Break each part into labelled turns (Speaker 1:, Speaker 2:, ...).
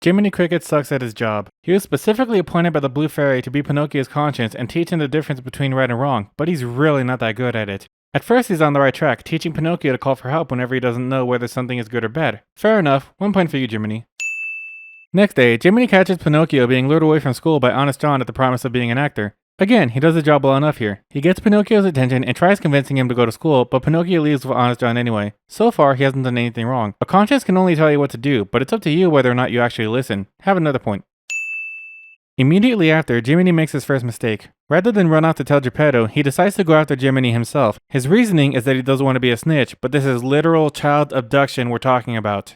Speaker 1: Jiminy Cricket sucks at his job. He was specifically appointed by the Blue Fairy to be Pinocchio's conscience and teach him the difference between right and wrong, but he's really not that good at it. At first he's on the right track, teaching Pinocchio to call for help whenever he doesn't know whether something is good or bad. Fair enough, 1 point for you, Jiminy. Next day, Jiminy catches Pinocchio being lured away from school by Honest John at the promise of being an actor. Again, he does the job well enough here. He gets Pinocchio's attention and tries convincing him to go to school, but Pinocchio leaves with Honest John anyway. So far, he hasn't done anything wrong. A conscience can only tell you what to do, but it's up to you whether or not you actually listen. Have another point. Immediately after, Jiminy makes his first mistake. Rather than run off to tell Geppetto, he decides to go after Jiminy himself. His reasoning is that he doesn't want to be a snitch, but this is literal child abduction we're talking about.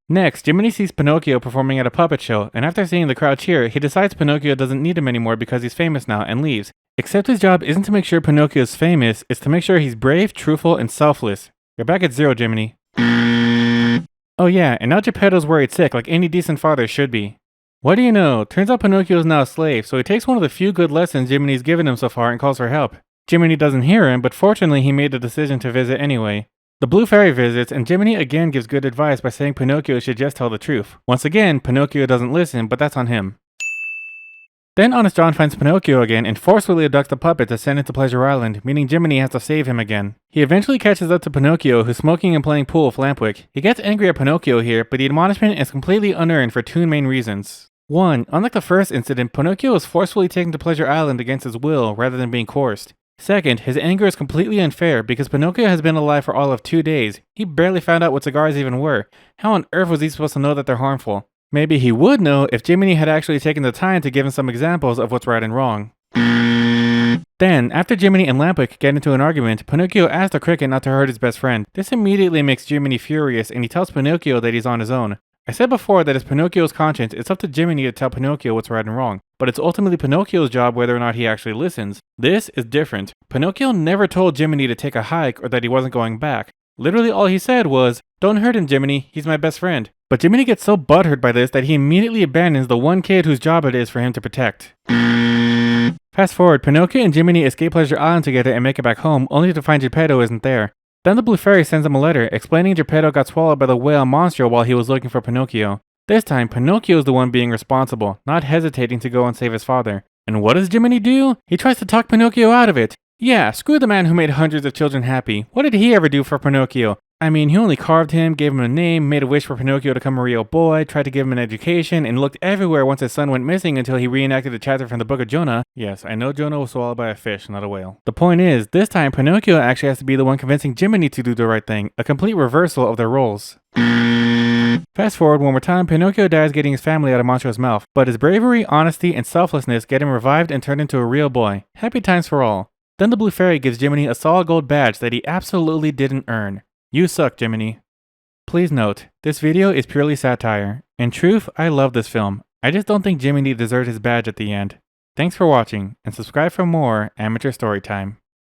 Speaker 1: Next, Jiminy sees Pinocchio performing at a puppet show, and after seeing the crowd cheer, he decides Pinocchio doesn't need him anymore because he's famous now and leaves. Except his job isn't to make sure Pinocchio is famous, it's to make sure he's brave, truthful, and selfless. You're back at 0, Jiminy. Oh yeah, and now Geppetto's worried sick like any decent father should be. What do you know? Turns out Pinocchio is now a slave, so he takes one of the few good lessons Jiminy's given him so far and calls for help. Jiminy doesn't hear him, but fortunately he made the decision to visit anyway. The Blue Fairy visits, and Jiminy again gives good advice by saying Pinocchio should just tell the truth. Once again, Pinocchio doesn't listen, but that's on him. Then Honest John finds Pinocchio again and forcefully abducts the puppet to send it to Pleasure Island, meaning Jiminy has to save him again. He eventually catches up to Pinocchio, who's smoking and playing pool with Lampwick. He gets angry at Pinocchio here, but the admonishment is completely unearned for 2 main reasons. 1. Unlike the first incident, Pinocchio was forcefully taken to Pleasure Island against his will rather than being coerced. Second, his anger is completely unfair because Pinocchio has been alive for all of 2 days. He barely found out what cigars even were. How on earth was he supposed to know that they're harmful? Maybe he would know if Jiminy had actually taken the time to give him some examples of what's right and wrong. Then, after Jiminy and Lampwick get into an argument, Pinocchio asks the cricket not to hurt his best friend. This immediately makes Jiminy furious and he tells Pinocchio that he's on his own. I said before that it's Pinocchio's conscience, it's up to Jiminy to tell Pinocchio what's right and wrong, but it's ultimately Pinocchio's job whether or not he actually listens. This is different. Pinocchio never told Jiminy to take a hike or that he wasn't going back. Literally all he said was, "Don't hurt him, Jiminy, he's my best friend." But Jiminy gets so butthurt by this that he immediately abandons the one kid whose job it is for him to protect. Fast forward, Pinocchio and Jiminy escape Pleasure Island together and make it back home, only to find Geppetto isn't there. Then the Blue Fairy sends him a letter explaining Geppetto got swallowed by the whale monster while he was looking for Pinocchio. This time, Pinocchio is the one being responsible, not hesitating to go and save his father. And what does Jiminy do? He tries to talk Pinocchio out of it. Yeah, screw the man who made hundreds of children happy. What did he ever do for Pinocchio? I mean, he only carved him, gave him a name, made a wish for Pinocchio to become a real boy, tried to give him an education, and looked everywhere once his son went missing until he reenacted a chapter from the Book of Jonah. Yes, I know Jonah was swallowed by a fish, not a whale. The point is, this time Pinocchio actually has to be the one convincing Jiminy to do the right thing, a complete reversal of their roles. Fast forward one more time, Pinocchio dies getting his family out of Montro's mouth, but his bravery, honesty, and selflessness get him revived and turned into a real boy. Happy times for all. Then the Blue Fairy gives Jiminy a solid gold badge that he absolutely didn't earn. You suck, Jiminy. Please note, this video is purely satire. In truth, I love this film. I just don't think Jiminy deserved his badge at the end. Thanks for watching, and subscribe for more amateur story time.